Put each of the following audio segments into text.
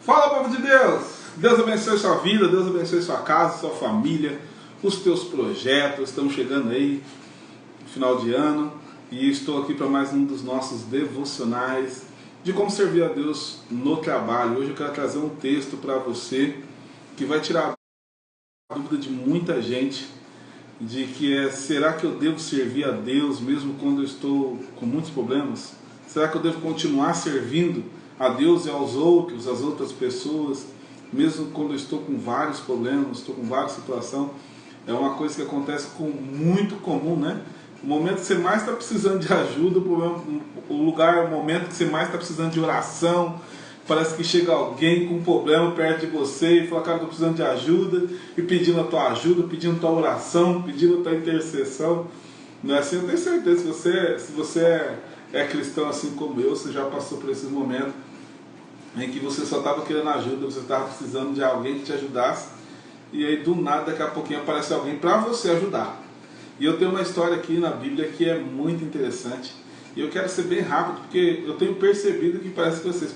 Fala, povo de Deus! Deus abençoe sua vida, Deus abençoe sua casa, sua família, os teus projetos. Estamos chegando aí no final de ano e estou aqui para mais um dos nossos devocionais de como servir a Deus no trabalho. Hoje eu quero trazer um texto para você que vai tirar a dúvida de muita gente de que será que eu devo servir a Deus mesmo quando eu estou com muitos problemas? Será que eu devo continuar servindo a Deus e aos outros, às outras pessoas, mesmo quando eu estou com vários problemas, estou com várias situações? É uma coisa que acontece muito comum, né? O momento que você mais está precisando de ajuda, o momento que você mais está precisando de oração, parece que chega alguém com um problema perto de você e fala, cara, estou precisando de ajuda, e pedindo a tua ajuda, pedindo a tua oração, pedindo a tua intercessão. Não é assim? Eu tenho certeza que se você é cristão assim como eu, você já passou por esse momento em que você só estava querendo ajuda, você estava precisando de alguém que te ajudasse, e aí do nada, daqui a pouquinho aparece alguém para você ajudar. E eu tenho uma história aqui na Bíblia que é muito interessante, e eu quero ser bem rápido, porque eu tenho percebido que parece que vocês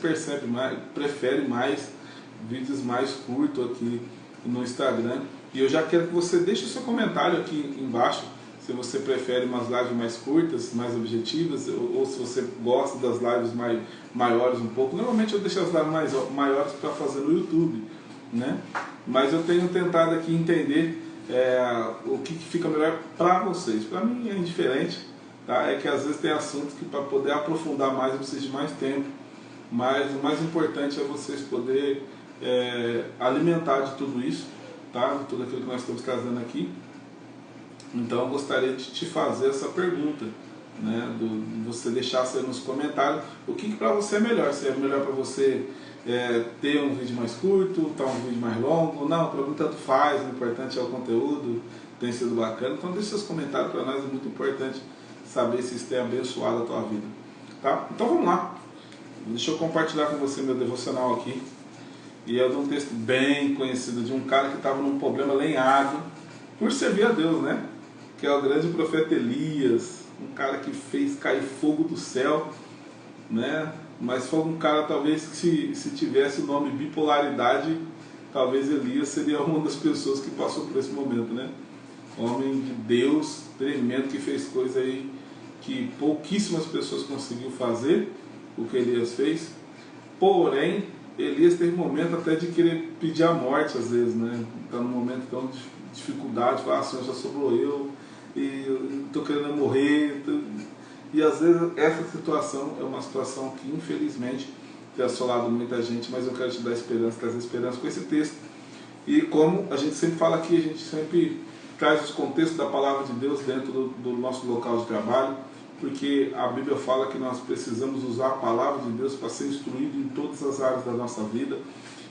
preferem mais vídeos mais curtos aqui no Instagram, e eu já quero que você deixe o seu comentário aqui embaixo, se você prefere umas lives mais curtas, mais objetivas, ou se você gosta das lives maiores um pouco. Normalmente eu deixo as lives maiores para fazer no YouTube, né? Mas eu tenho tentado aqui entender o que fica melhor para vocês. Para mim é indiferente, tá? É que às vezes tem assuntos que para poder aprofundar mais eu preciso de mais tempo, mas o mais importante é vocês poderem alimentar de tudo isso, tá? De tudo aquilo que nós estamos trazendo aqui. Então eu gostaria de te fazer essa pergunta, né? De você deixar aí nos comentários o que para você é melhor. Se é melhor para você ter um vídeo mais curto, tá um vídeo mais longo, não, para mim tanto faz, o importante é o conteúdo, tem sido bacana. Então deixe seus comentários, para nós é muito importante saber se isso tem abençoado a tua vida, tá? Então vamos lá, deixa eu compartilhar com você meu devocional aqui, e é de um texto bem conhecido de um cara que estava num problema lenhado por servir a Deus, né? Que é o grande profeta Elias, um cara que fez cair fogo do céu, né? Mas foi um cara talvez que se tivesse o nome bipolaridade, talvez Elias seria uma das pessoas que passou por esse momento, né? Homem de Deus, tremendo, que fez coisa aí que pouquíssimas pessoas conseguiram fazer, o que Elias fez. Porém, Elias teve um momento até de querer pedir a morte às vezes, né? Está num momento tão de dificuldade, falar, Senhor, só sobrou eu, e estou querendo morrer. E às vezes essa situação é uma situação que infelizmente tem assolado muita gente, mas eu quero te dar esperança, trazer esperança com esse texto. E como a gente sempre fala aqui, a gente sempre traz os contextos da palavra de Deus dentro do nosso local de trabalho, porque a Bíblia fala que nós precisamos usar a palavra de Deus para ser instruído em todas as áreas da nossa vida.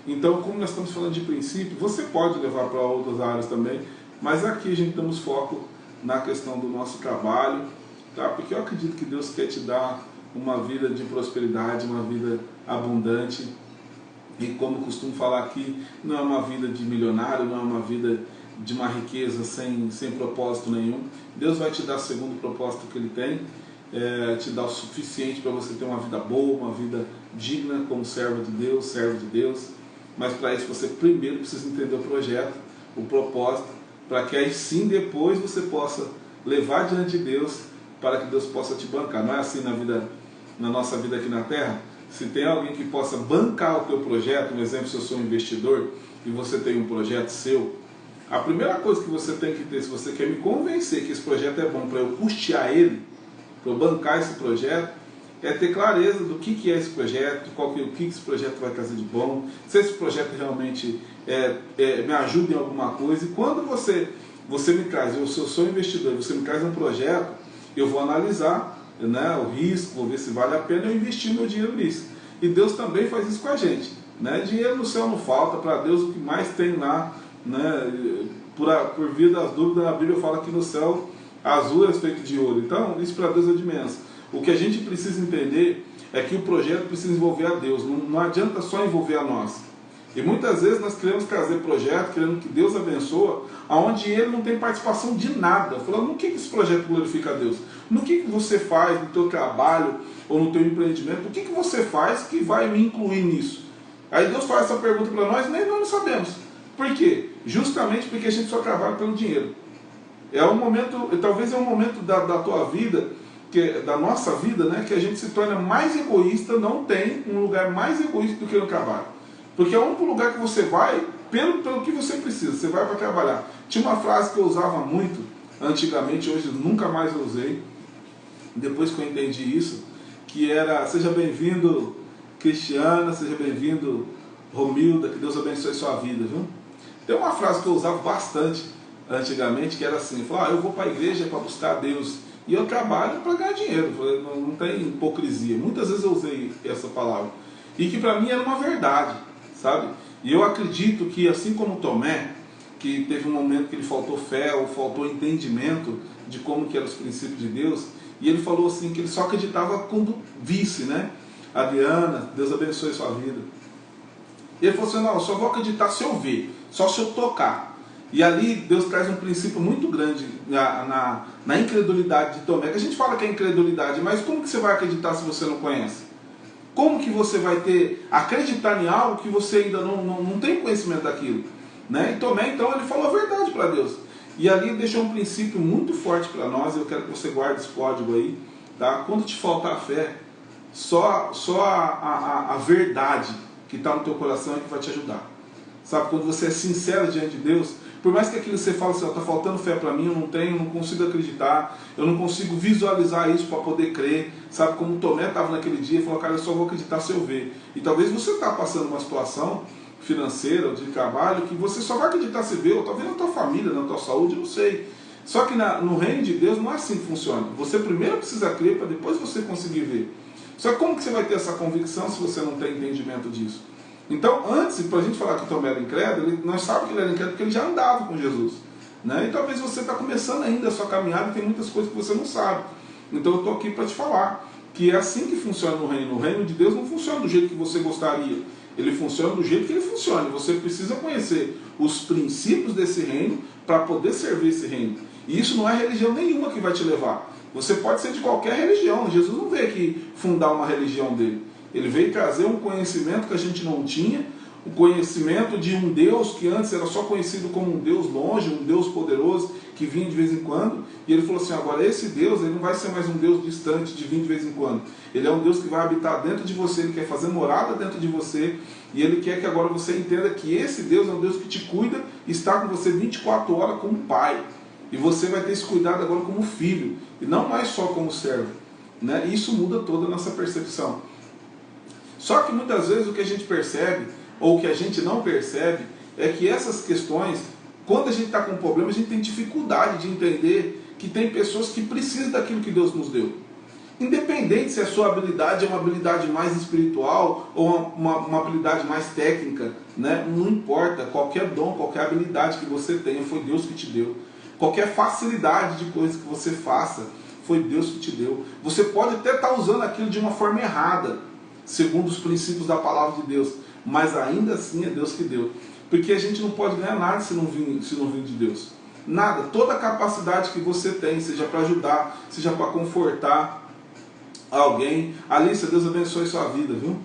Então, como nós estamos falando de princípio, você pode levar para outras áreas também, mas aqui a gente damos foco na questão do nosso trabalho, tá? Porque eu acredito que Deus quer te dar uma vida de prosperidade, uma vida abundante, e como eu costumo falar aqui, não é uma vida de milionário, não é uma vida de uma riqueza sem propósito nenhum. Deus vai te dar segundo o propósito que Ele tem, te dar o suficiente para você ter uma vida boa, uma vida digna como servo de Deus. Mas para isso você primeiro precisa entender o projeto, o propósito, para que aí sim depois você possa levar diante de Deus, para que Deus possa te bancar. Não é assim na nossa vida aqui na Terra? Se tem alguém que possa bancar o teu projeto, um exemplo, se eu sou um investidor e você tem um projeto seu, a primeira coisa que você tem que ter, se você quer me convencer que esse projeto é bom para eu custear ele, para eu bancar esse projeto, é ter clareza do que é esse projeto, o que esse projeto vai trazer de bom, se esse projeto realmente me ajuda em alguma coisa. E quando você me traz, eu sou investidor, você me traz um projeto, eu vou analisar, né, o risco, vou ver se vale a pena eu investir meu dinheiro nisso. E Deus também faz isso com a gente, né? Dinheiro no céu não falta, para Deus o que mais tem lá, né? Por via das dúvidas, a Bíblia fala que no céu azul é feito de ouro. Então isso para Deus é de menos. O que a gente precisa entender é que o projeto precisa envolver a Deus, não adianta só envolver a nós. E muitas vezes nós queremos trazer projeto, querendo que Deus abençoe, onde Ele não tem participação de nada. Falando, no que esse projeto glorifica a Deus? No que você faz no teu trabalho ou no teu empreendimento? O que você faz que vai me incluir nisso? Aí Deus faz essa pergunta para nós, nem nós não sabemos. Por quê? Justamente porque a gente só trabalha pelo dinheiro. É um momento, talvez é um momento da tua vida, da nossa vida, né, que a gente se torna mais egoísta. Não tem um lugar mais egoísta do que no trabalho. Porque é o único lugar que você vai pelo que você precisa, você vai para trabalhar. Tinha uma frase que eu usava muito antigamente, hoje nunca mais eu usei, depois que eu entendi isso, que era: seja bem-vindo Cristiana, seja bem-vindo Romilda, que Deus abençoe sua vida, viu? Tem uma frase que eu usava bastante antigamente, que era assim: eu falava, eu vou para a igreja para buscar Deus, e eu trabalho para ganhar dinheiro. Não tem hipocrisia. Muitas vezes eu usei essa palavra, e que para mim era uma verdade, sabe? E eu acredito que, assim como Tomé, que teve um momento que ele faltou fé ou faltou entendimento de como que eram os princípios de Deus, e ele falou assim que ele só acreditava quando visse, né? Adriana, Deus abençoe sua vida. E ele falou assim: não, eu só vou acreditar se eu ver, só se eu tocar. E ali Deus traz um princípio muito grande na incredulidade de Tomé, que a gente fala que é incredulidade, mas como que você vai acreditar se você não conhece? Como que você vai acreditar em algo que você ainda não tem conhecimento daquilo? Né? E Tomé, então, ele falou a verdade para Deus. E ali ele deixou um princípio muito forte para nós. Eu quero que você guarde esse código aí. Tá? Quando te faltar a fé, só a verdade que está no teu coração é que vai te ajudar. Sabe, quando você é sincero diante de Deus, por mais que aquilo você fale assim: está faltando fé para mim, eu não tenho, não consigo acreditar, eu não consigo visualizar isso para poder crer. Sabe, como Tomé estava naquele dia e falou: cara, eu só vou acreditar se eu ver. E talvez você está passando uma situação financeira ou de trabalho que você só vai acreditar se ver, ou talvez na tua família, na tua saúde, não sei. Só que no reino de Deus não é assim que funciona. Você primeiro precisa crer para depois você conseguir ver. Só que como que você vai ter essa convicção se você não tem entendimento disso? Então, antes, para a gente falar que Tomé era incrédulo, nós sabemos que ele era incrédulo porque ele já andava com Jesus. Né? E talvez você está começando ainda a sua caminhada e tem muitas coisas que você não sabe. Então eu estou aqui para te falar que é assim que funciona no reino. O reino de Deus não funciona do jeito que você gostaria. Ele funciona do jeito que ele funciona. Você precisa conhecer os princípios desse reino para poder servir esse reino. E isso não é religião nenhuma que vai te levar. Você pode ser de qualquer religião. Jesus não veio aqui fundar uma religião dele. Ele veio trazer um conhecimento que a gente não tinha, o conhecimento de um Deus que antes era só conhecido como um Deus longe, um Deus poderoso, que vinha de vez em quando. E ele falou assim: agora esse Deus, ele não vai ser mais um Deus distante de vir de vez em quando. Ele é um Deus que vai habitar dentro de você, ele quer fazer morada dentro de você, e ele quer que agora você entenda que esse Deus é um Deus que te cuida, está com você 24 horas como pai. E você vai ter esse cuidado agora como filho, e não mais só como servo. Né? E isso muda toda a nossa percepção. Só que muitas vezes o que a gente percebe, ou o que a gente não percebe, é que essas questões, quando a gente está com um problema, a gente tem dificuldade de entender que tem pessoas que precisam daquilo que Deus nos deu. Independente se a sua habilidade é uma habilidade mais espiritual ou uma habilidade mais técnica, né? Não importa, qualquer dom, qualquer habilidade que você tenha, foi Deus que te deu. Qualquer facilidade de coisa que você faça, foi Deus que te deu. Você pode até estar usando aquilo de uma forma errada, segundo os princípios da palavra de Deus, mas ainda assim é Deus que deu. Porque a gente não pode ganhar nada se não vir de Deus. Nada. Toda a capacidade que você tem, seja para ajudar, seja para confortar alguém. Alice, Deus abençoe sua vida, viu?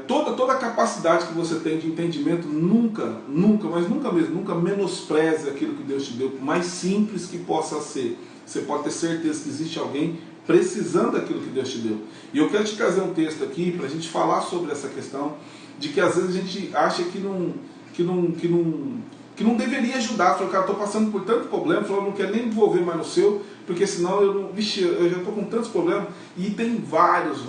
Toda a capacidade que você tem de entendimento, nunca, mas nunca mesmo, nunca menospreze aquilo que Deus te deu, por mais simples que possa ser. Você pode ter certeza que existe alguém precisando daquilo que Deus te deu. E eu quero te trazer um texto aqui para a gente falar sobre essa questão de que às vezes a gente acha que não deveria ajudar. Falou: cara, estou passando por tanto problema, falou: não quero nem me envolver mais no seu, porque senão eu já estou com tantos problemas. E tem vários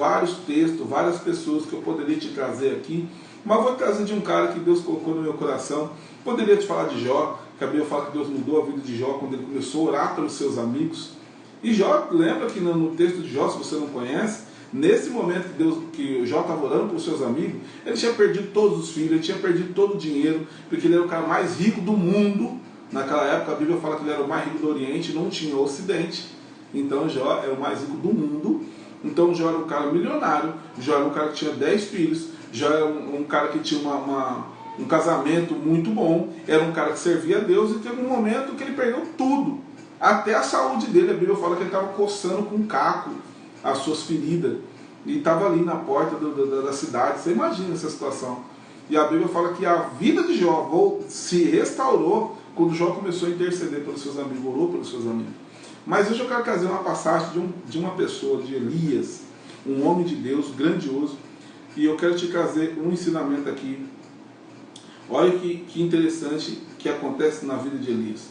textos, várias pessoas que eu poderia te trazer aqui, mas vou trazer de um cara que Deus colocou no meu coração. Poderia te falar de Jó, que a Bíblia fala que Deus mudou a vida de Jó quando ele começou a orar pelos seus amigos. E Jó, lembra que no texto de Jó, se você não conhece, nesse momento que Jó estava orando para os seus amigos, ele tinha perdido todos os filhos, ele tinha perdido todo o dinheiro, porque ele era o cara mais rico do mundo. Naquela época a Bíblia fala que ele era o mais rico do Oriente, não tinha o Ocidente. Então Jó era o mais rico do mundo. Então Jó era um cara milionário, Jó era um cara que tinha 10 filhos, Jó era um cara que tinha um casamento muito bom, era um cara que servia a Deus, e teve um momento que ele perdeu tudo. Até a saúde dele, a Bíblia fala que ele estava coçando com caco as suas feridas. e estava ali na porta da cidade. Você imagina essa situação. E a Bíblia fala que a vida de Jó se restaurou quando Jó começou a interceder pelos seus amigos, orou pelos seus amigos. Mas hoje eu quero trazer uma passagem de uma pessoa, de Elias, um homem de Deus grandioso, e eu quero te trazer um ensinamento aqui. Olha que interessante que acontece na vida de Elias.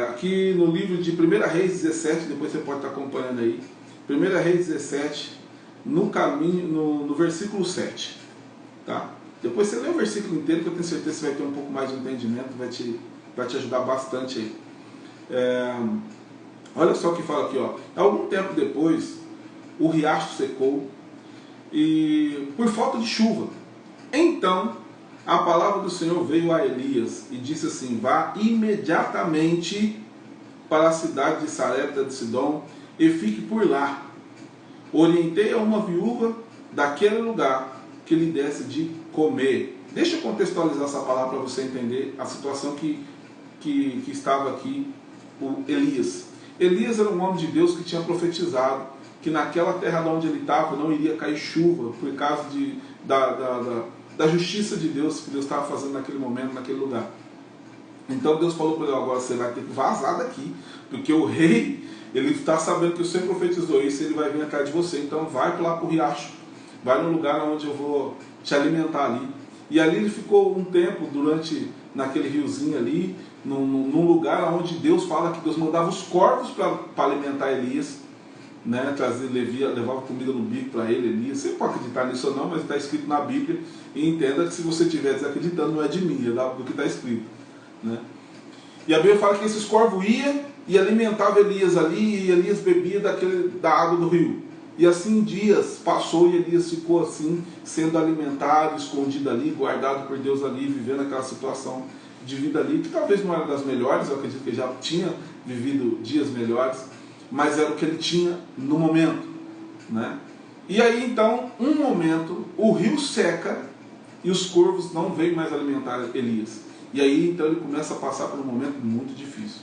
Aqui no livro de 1 Reis 17, depois você pode estar acompanhando aí, 1 Reis 17, no versículo 7. Tá? Depois você lê o versículo inteiro, que eu tenho certeza que você vai ter um pouco mais de entendimento, vai te ajudar bastante aí. Olha só o que fala aqui, ó. Algum tempo depois, o riacho secou e por falta de chuva. Então, a palavra do Senhor veio a Elias e disse assim: vá imediatamente para a cidade de Sarepta de Sidom e fique por lá. Orientei a uma viúva daquele lugar que lhe desse de comer. Deixa eu contextualizar essa palavra para você entender a situação que estava aqui o Elias. Elias era um homem de Deus que tinha profetizado que naquela terra onde ele estava não iria cair chuva por causa da justiça de Deus que Deus estava fazendo naquele momento, naquele lugar. Então Deus falou para ele: agora você vai ter que vazar daqui, porque o rei, ele está sabendo que você profetizou isso, ele vai vir atrás de você. Então vai lá para o riacho, vai no lugar onde eu vou te alimentar ali. E ali ele ficou um tempo naquele riozinho ali, num lugar onde Deus fala que Deus mandava os corvos para alimentar Elias, né? Levava comida no bico para ele, Elias. Você pode acreditar nisso ou não, mas está escrito na Bíblia, e entenda que se você estiver desacreditando, não é de mim, é do que está escrito, né? E a Bíblia fala que esses corvos iam e alimentavam Elias ali, e Elias bebia da água do rio. E assim dias passou e Elias ficou assim, sendo alimentado, escondido ali, guardado por Deus ali, vivendo aquela situação de vida ali, que talvez não era das melhores, eu acredito que ele já tinha vivido dias melhores, mas era o que ele tinha no momento, né? E aí então, um momento, o rio seca e os corvos não vêm mais alimentar Elias. E aí então ele começa a passar por um momento muito difícil.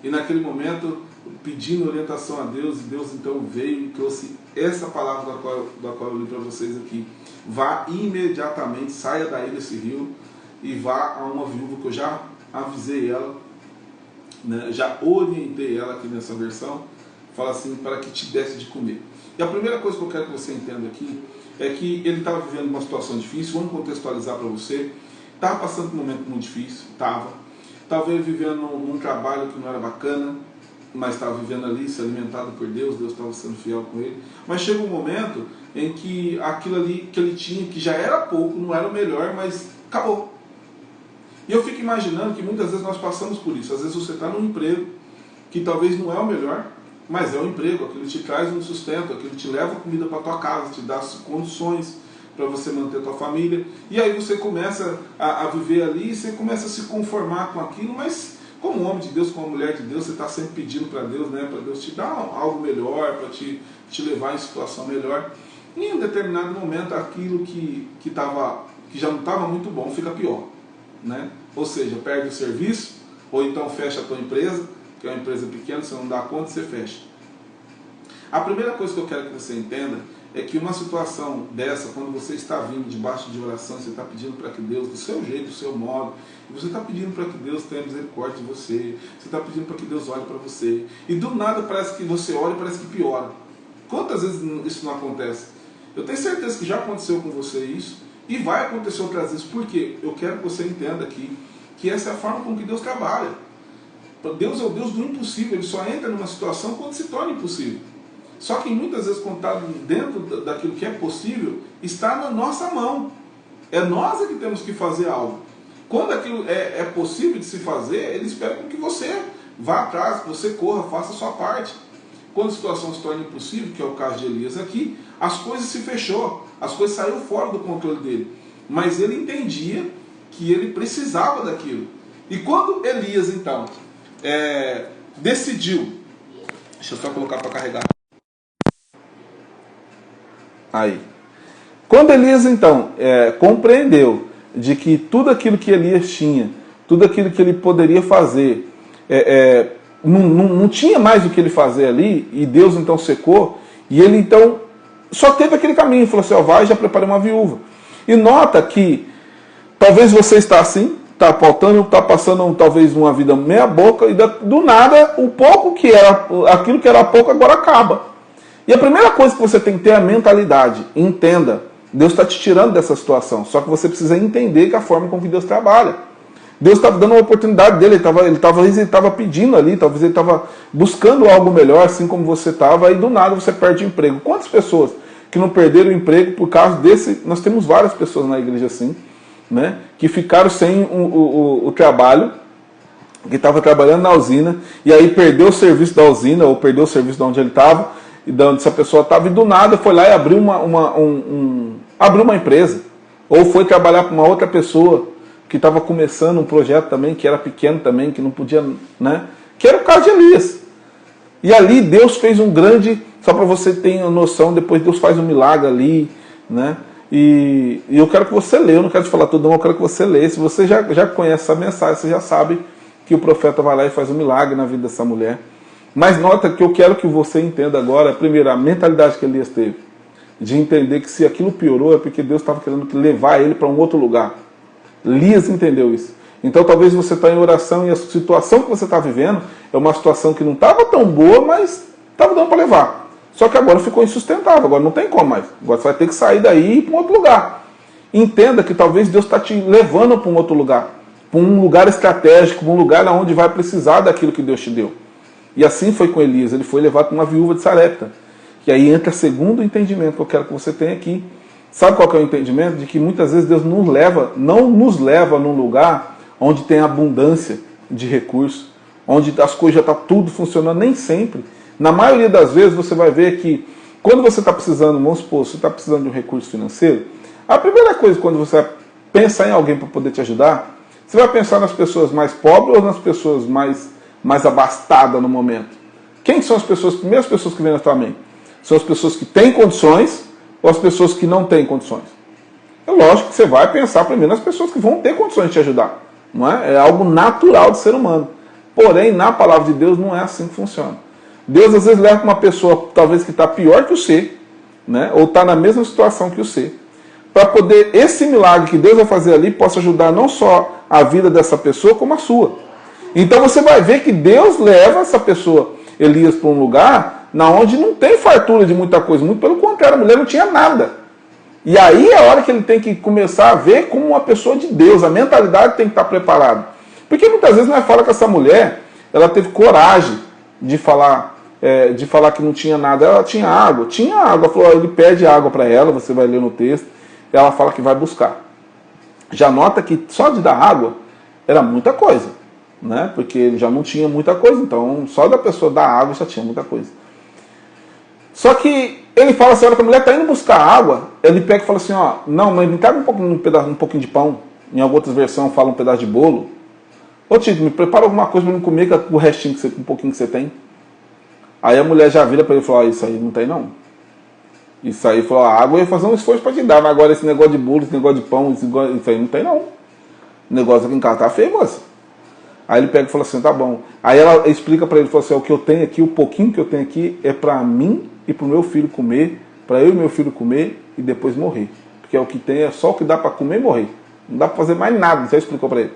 E naquele momento, pedindo orientação a Deus, e Deus então veio e trouxe essa palavra da qual eu li para vocês aqui. Vá imediatamente, saia daí desse rio e vá a uma viúva que eu já avisei ela, né, já orientei ela aqui nessa versão, fala assim, para que te desse de comer. E a primeira coisa que eu quero que você entenda aqui é que ele estava vivendo uma situação difícil. Vamos contextualizar para você. Estava passando por um momento muito difícil, estava ele vivendo num trabalho que não era bacana, mas estava vivendo ali, se alimentado por Deus, Deus estava sendo fiel com ele. Mas chega um momento em que aquilo ali que ele tinha, que já era pouco, não era o melhor, mas acabou. E eu fico imaginando que muitas vezes nós passamos por isso. Às vezes você está num emprego que talvez não é o melhor, mas é um emprego, aquilo te traz um sustento, aquilo te leva comida para a tua casa, te dá condições para você manter a tua família. E aí você começa a viver ali, e você começa a se conformar com aquilo, mas como homem de Deus, como mulher de Deus, você está sempre pedindo para Deus, né, para Deus te dar algo melhor, para te levar em situação melhor. E em um determinado momento, aquilo que já não estava muito bom, fica pior, né? Ou seja, perde o serviço, ou então fecha a tua empresa, que é uma empresa pequena, você não dá conta, você fecha. A primeira coisa que eu quero que você entenda é que uma situação dessa, quando você está vindo debaixo de oração, você está pedindo para que Deus, do seu jeito, do seu modo, e você está pedindo para que Deus tenha misericórdia de você, você está pedindo para que Deus olhe para você, e do nada parece que você olha e parece que piora. Quantas vezes isso não acontece? Eu tenho certeza que já aconteceu com você isso, e vai acontecer outras vezes. Por quê? Eu quero que você entenda aqui que essa é a forma com que Deus trabalha. Deus é o Deus do impossível, Ele só entra numa situação quando se torna impossível. Só que muitas vezes, quando está dentro daquilo que é possível, está na nossa mão. É nós que temos que fazer algo. Quando aquilo é possível de se fazer, Ele espera que você vá atrás, que você corra, faça a sua parte. Quando a situação se torna impossível, que é o caso de Elias aqui, as coisas se fechou, as coisas saíram fora do controle dele. Mas ele entendia que ele precisava daquilo. E quando Elias, então, decidiu... Deixa eu só colocar para carregar. Aí. Quando Elias, então, compreendeu de que tudo aquilo que Elias tinha, tudo aquilo que ele poderia fazer, não tinha mais o que ele fazer ali, e Deus então secou, e ele então só teve aquele caminho, falou assim, ó, vai, já preparei uma viúva. E nota que talvez você está assim, está faltando, está passando talvez uma vida meia boca, e do nada, o pouco que era, aquilo que era pouco agora acaba. E a primeira coisa que você tem que ter é a mentalidade. Entenda, Deus está te tirando dessa situação, só que você precisa entender que a forma com que Deus trabalha. Deus estava dando uma oportunidade dele, talvez ele estava pedindo ali, talvez ele estava buscando algo melhor, assim como você estava, e do nada você perde o emprego. Quantas pessoas que não perderam o emprego por causa desse... Nós temos várias pessoas na igreja assim, né, que ficaram sem o trabalho, que estava trabalhando na usina, e aí perdeu o serviço da usina, ou perdeu o serviço de onde ele estava, e de onde essa pessoa estava, e do nada foi lá e abriu uma empresa, ou foi trabalhar com uma outra pessoa, que estava começando um projeto também, que era pequeno também, que não podia, né, que era o caso de Elias. E ali Deus fez um grande, só para você ter noção, depois Deus faz um milagre ali, né? E eu quero que você leia, eu não quero te falar tudo, não, eu quero que você leia. Se você já conhece essa mensagem, você já sabe que o profeta vai lá e faz um milagre na vida dessa mulher. Mas nota que eu quero que você entenda agora, primeiro, a mentalidade que Elias teve, de entender que se aquilo piorou é porque Deus estava querendo levar ele para um outro lugar. Elias entendeu isso. Então talvez você está em oração e a situação que você está vivendo é uma situação que não estava tão boa, mas estava dando para levar. Só que agora ficou insustentável, agora não tem como mais. Agora você vai ter que sair daí e ir para um outro lugar. Entenda que talvez Deus está te levando para um outro lugar, para um lugar estratégico, para um lugar onde vai precisar daquilo que Deus te deu. E assim foi com Elias, ele foi levado para uma viúva de Sarepta. E aí entra o segundo entendimento que eu quero que você tenha aqui. Sabe qual que é o entendimento? De que muitas vezes Deus não nos leva num lugar onde tem abundância de recursos, onde as coisas já estão tudo funcionando, nem sempre. Na maioria das vezes você vai ver que quando você está precisando, vamos supor, você está precisando de um recurso financeiro, a primeira coisa quando você vai pensar em alguém para poder te ajudar, você vai pensar nas pessoas mais pobres ou nas pessoas mais abastadas no momento? Quem são as primeiras pessoas que vêm na tua mente? São as pessoas que têm condições ou as pessoas que não têm condições? É lógico que você vai pensar primeiro nas pessoas que vão ter condições de te ajudar. Não é? É algo natural do ser humano. Porém, na palavra de Deus não é assim que funciona. Deus às vezes leva uma pessoa talvez que está pior que você, né? Ou está na mesma situação que você, para poder esse milagre que Deus vai fazer ali possa ajudar não só a vida dessa pessoa, como a sua. Então você vai ver que Deus leva essa pessoa, Elias, para um lugar na onde não tem fartura de muita coisa, muito pelo contrário, a mulher não tinha nada. E aí é a hora que ele tem que começar a ver como uma pessoa de Deus, a mentalidade tem que estar preparada. Porque muitas vezes nós falamos que essa mulher, ela teve coragem de falar que não tinha nada. Ela tinha água, falou, ele pede água para ela, você vai ler no texto, ela fala que vai buscar. Já nota que só de dar água era muita coisa, né? Porque ele já não tinha muita coisa, então só da pessoa dar água já tinha muita coisa. Só que ele fala assim, olha, que a mulher está indo buscar água, ele pega e fala assim, ó, não, mas me traga um pouquinho de pão, em algumas outras versões fala um pedaço de bolo. Ô Tito, me prepara alguma coisa para eu comer com o restinho, um pouquinho que você tem. Aí a mulher já vira para ele e fala, isso aí não tem não. Isso aí, falou, a água eu ia fazer um esforço para te dar, mas agora esse negócio de bolo, esse negócio de pão, isso aí não tem não. O negócio aqui em casa tá feio, moça. Aí ele pega e fala assim, tá bom. Aí ela explica para ele, fala assim, o que eu tenho aqui, o pouquinho que eu tenho aqui é para mim e para o meu filho comer, para eu e meu filho comer e depois morrer. Porque é o que tem, é só o que dá para comer e morrer. Não dá para fazer mais nada, você explicou para ele.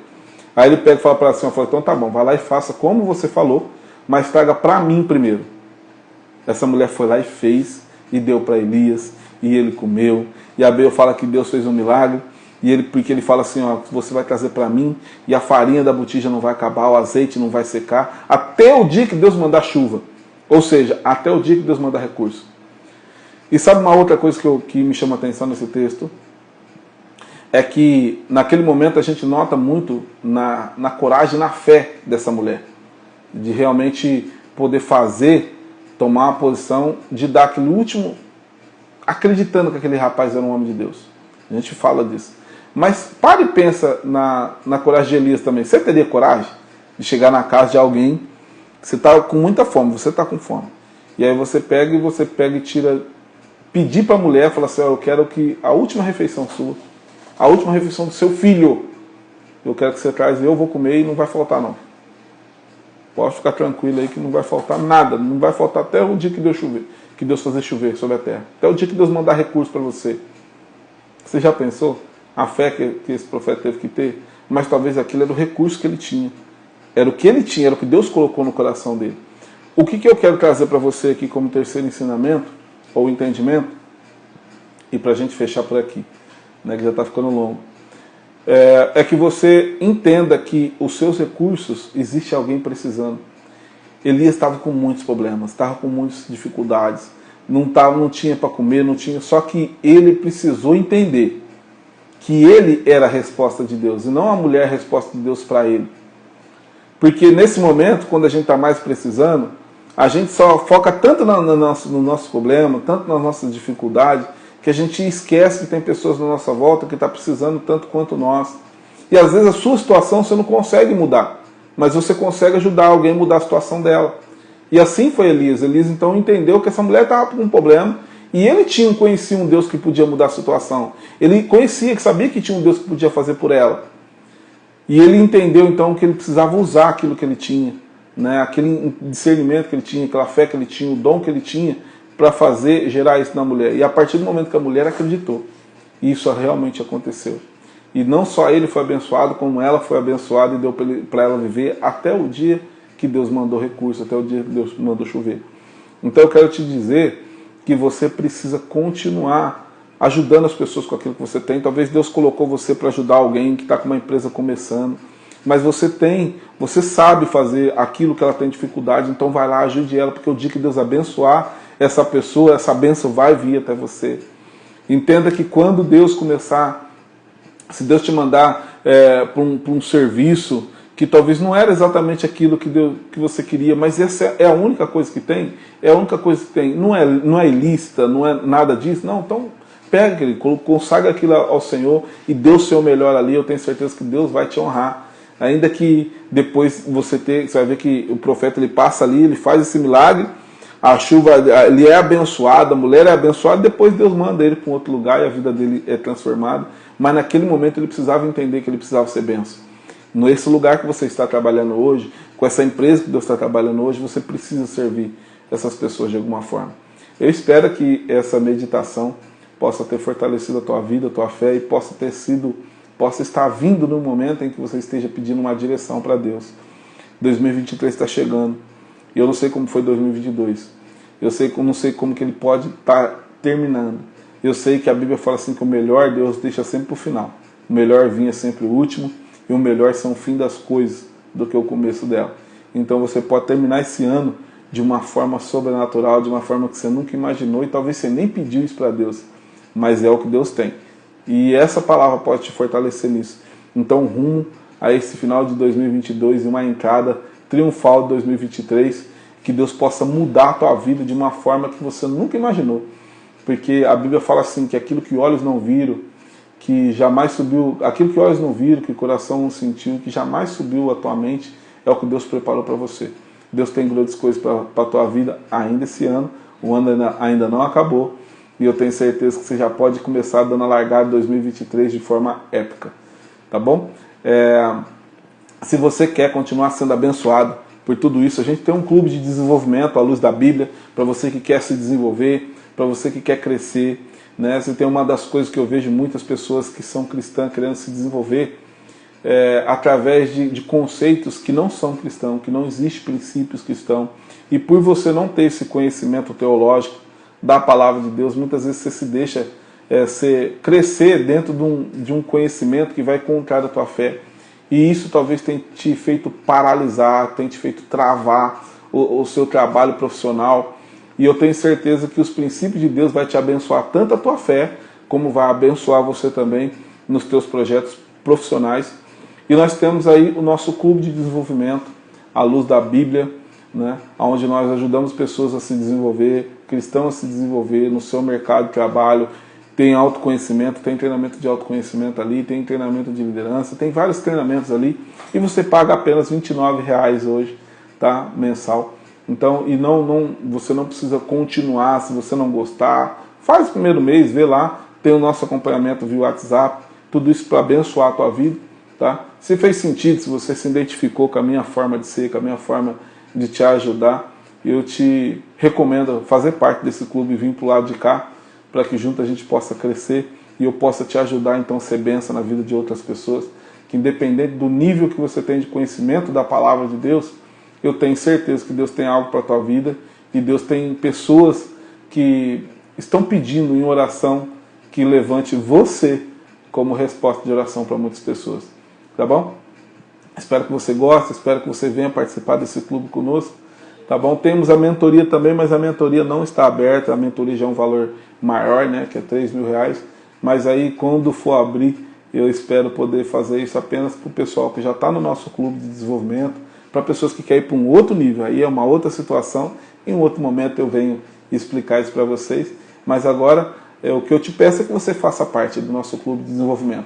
Aí ele pega e fala para ela assim, então tá bom, vai lá e faça como você falou, mas traga para mim primeiro. Essa mulher foi lá e fez, e deu para Elias, e ele comeu. E a Bíblia fala que Deus fez um milagre, porque ele fala assim, ó, você vai trazer para mim, e a farinha da botija não vai acabar, o azeite não vai secar, até o dia que Deus mandar chuva. Ou seja, até o dia que Deus mandar recurso. E sabe uma outra coisa que me chama a atenção nesse texto? É que naquele momento a gente nota muito na coragem, na fé dessa mulher. De realmente poder tomar a posição de dar aquele último, acreditando que aquele rapaz era um homem de Deus. A gente fala disso. Mas pare e pensa na coragem de Elias também. Você teria coragem de chegar na casa de alguém, você está com muita fome, você está com fome. E aí você pega e tira, pedir para a mulher, falar assim, eu quero que a última refeição sua, a última refeição do seu filho, eu quero que você traz, eu vou comer e não vai faltar não. Pode ficar tranquilo aí que não vai faltar nada, não vai faltar até o dia que que Deus fazer chover sobre a terra. Até o dia que Deus mandar recurso para você. Você já pensou? A fé que esse profeta teve que ter? Mas talvez aquilo era o recurso que ele tinha. Era o que ele tinha, era o que Deus colocou no coração dele. O que eu quero trazer para você aqui como terceiro ensinamento, ou entendimento, e para a gente fechar por aqui, né, que já está ficando longo, é que você entenda que os seus recursos, existe alguém precisando. Elias estava com muitos problemas, estava com muitas dificuldades, não tinha para comer, não tinha, só que ele precisou entender que ele era a resposta de Deus, e não a mulher a resposta de Deus para ele. Porque nesse momento, quando a gente está mais precisando, a gente só foca tanto no nosso problema, tanto nas nossas dificuldades, que a gente esquece que tem pessoas na nossa volta que estão precisando tanto quanto nós. E às vezes a sua situação você não consegue mudar, mas você consegue ajudar alguém a mudar a situação dela. E assim foi Elias. Elias então entendeu que essa mulher estava com um problema, e ele conhecia um Deus que podia mudar a situação. Ele conhecia, que sabia que tinha um Deus que podia fazer por ela. E ele entendeu então que ele precisava usar aquilo que ele tinha, né? Aquele discernimento que ele tinha, aquela fé que ele tinha, o dom que ele tinha, para gerar isso na mulher. E a partir do momento que a mulher acreditou, isso realmente aconteceu. E não só ele foi abençoado, como ela foi abençoada, e deu para ela viver até o dia que Deus mandou recurso, até o dia que Deus mandou chover. Então eu quero te dizer que você precisa continuar ajudando as pessoas com aquilo que você tem. Talvez Deus colocou você para ajudar alguém que está com uma empresa começando, mas você sabe fazer aquilo que ela tem dificuldade, então vai lá, ajude ela, porque o dia que Deus abençoar essa pessoa, essa bênção vai vir até você. Entenda que quando Deus começar, se Deus te mandar para um serviço que talvez não era exatamente aquilo que você queria, mas essa é a única coisa que tem, não é ilícita, não é nada disso, não, então pega aquele, consagra aquilo ao Senhor e dê o seu melhor ali. Eu tenho certeza que Deus vai te honrar. Ainda que depois você vai ver que o profeta ele passa ali, ele faz esse milagre, a chuva, ele é abençoado, a mulher é abençoada, depois Deus manda ele para um outro lugar e a vida dele é transformada. Mas naquele momento ele precisava entender que ele precisava ser benção. Nesse lugar que você está trabalhando hoje, com essa empresa que Deus está trabalhando hoje, você precisa servir essas pessoas de alguma forma. Eu espero que essa meditação possa ter fortalecido a tua vida, a tua fé, e possa estar vindo no momento em que você esteja pedindo uma direção para Deus. 2023 está chegando, e eu não sei como foi 2022. Eu não sei como que ele pode estar terminando. Eu sei que a Bíblia fala assim que o melhor Deus deixa sempre para o final. O melhor vinha sempre o último, e o melhor são o fim das coisas do que o começo dela. Então você pode terminar esse ano de uma forma sobrenatural, de uma forma que você nunca imaginou, e talvez você nem pediu isso para Deus, mas é o que Deus tem. E essa palavra pode te fortalecer nisso. Então, rumo a esse final de 2022 e uma entrada triunfal de 2023, que Deus possa mudar a tua vida de uma forma que você nunca imaginou. Porque a Bíblia fala assim, que aquilo que olhos não viram, que jamais subiu, aquilo que olhos não viram, que o coração não sentiu, que jamais subiu à tua mente, é o que Deus preparou para você. Deus tem grandes coisas para a tua vida ainda esse ano, o ano ainda não acabou, e eu tenho certeza que você já pode começar dando a largada de 2023 de forma épica, tá bom? Se você quer continuar sendo abençoado por tudo isso, a gente tem um clube de desenvolvimento à luz da Bíblia, para você que quer se desenvolver, para você que quer crescer, né? Você tem uma das coisas que eu vejo muitas pessoas que são cristãs querendo se desenvolver através de conceitos que não são cristãos, que não existem princípios cristãos, e por você não ter esse conhecimento teológico da palavra de Deus, muitas vezes você se deixa crescer dentro de um conhecimento que vai contrário à tua fé, e isso talvez tenha te feito paralisar, tenha te feito travar o seu trabalho profissional. E eu tenho certeza que os princípios de Deus vai te abençoar tanto a tua fé, como vai abençoar você também nos teus projetos profissionais. E nós temos aí o nosso clube de desenvolvimento, à luz da Bíblia, né, onde nós ajudamos pessoas a se desenvolver, cristãos a se desenvolver no seu mercado de trabalho. Tem autoconhecimento, tem treinamento de autoconhecimento ali, tem treinamento de liderança, tem vários treinamentos ali, e você paga apenas R$29 hoje, tá, mensal. Então, você não precisa continuar se você não gostar. Faz o primeiro mês, vê lá, tem o nosso acompanhamento via WhatsApp, tudo isso para abençoar a tua vida, tá? Se fez sentido, se você se identificou com a minha forma de ser, com a minha forma de te ajudar, eu te recomendo fazer parte desse clube e vir para o lado de cá, para que junto a gente possa crescer e eu possa te ajudar então a ser bênção na vida de outras pessoas, que independente do nível que você tem de conhecimento da palavra de Deus, eu tenho certeza que Deus tem algo para a tua vida e Deus tem pessoas que estão pedindo em oração que levante você como resposta de oração para muitas pessoas. Tá bom? Espero que você goste, espero que você venha participar desse clube conosco. Tá bom? Temos a mentoria também, mas a mentoria não está aberta. A mentoria já é um valor maior, né, que é R$3.000. Mas aí quando for abrir, eu espero poder fazer isso apenas para o pessoal que já está no nosso clube de desenvolvimento, para pessoas que querem ir para um outro nível. Aí é uma outra situação. Em um outro momento eu venho explicar isso para vocês. Mas agora, o que eu te peço é que você faça parte do nosso clube de desenvolvimento.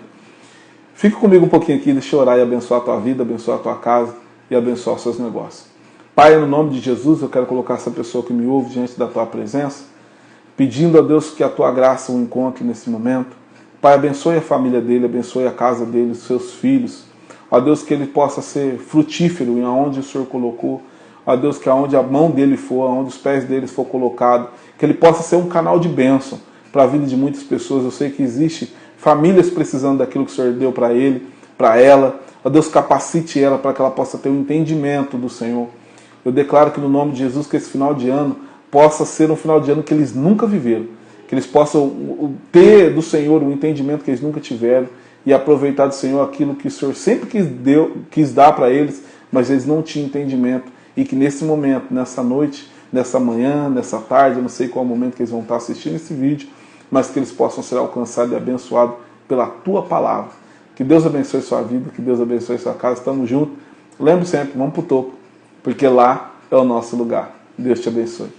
Fique comigo um pouquinho aqui, deixa eu orar e abençoar a tua vida, abençoar a tua casa e abençoar os seus negócios. Pai, no nome de Jesus, eu quero colocar essa pessoa que me ouve diante da tua presença, pedindo a Deus que a tua graça o encontre nesse momento. Pai, abençoe a família dele, abençoe a casa dele, os seus filhos. Ó Deus, que ele possa ser frutífero em aonde o Senhor colocou. Ó Deus, que aonde a mão dele for, aonde os pés dele for colocado, que ele possa ser um canal de bênção para a vida de muitas pessoas. Eu sei que existe famílias precisando daquilo que o Senhor deu para ele, para ela. Ó Deus, capacite ela para que ela possa ter um entendimento do Senhor. Eu declaro que no nome de Jesus, que esse final de ano possa ser um final de ano que eles nunca viveram. Que eles possam ter do Senhor um entendimento que eles nunca tiveram e aproveitar do Senhor aquilo que o Senhor sempre quis dar para eles, mas eles não tinham entendimento. E que nesse momento, nessa noite, nessa manhã, nessa tarde, eu não sei qual é o momento que eles vão estar assistindo esse vídeo, mas que eles possam ser alcançados e abençoados pela tua palavra. Que Deus abençoe sua vida, que Deus abençoe sua casa. Estamos juntos. Lembre sempre, vamos para o topo, porque lá é o nosso lugar. Deus te abençoe.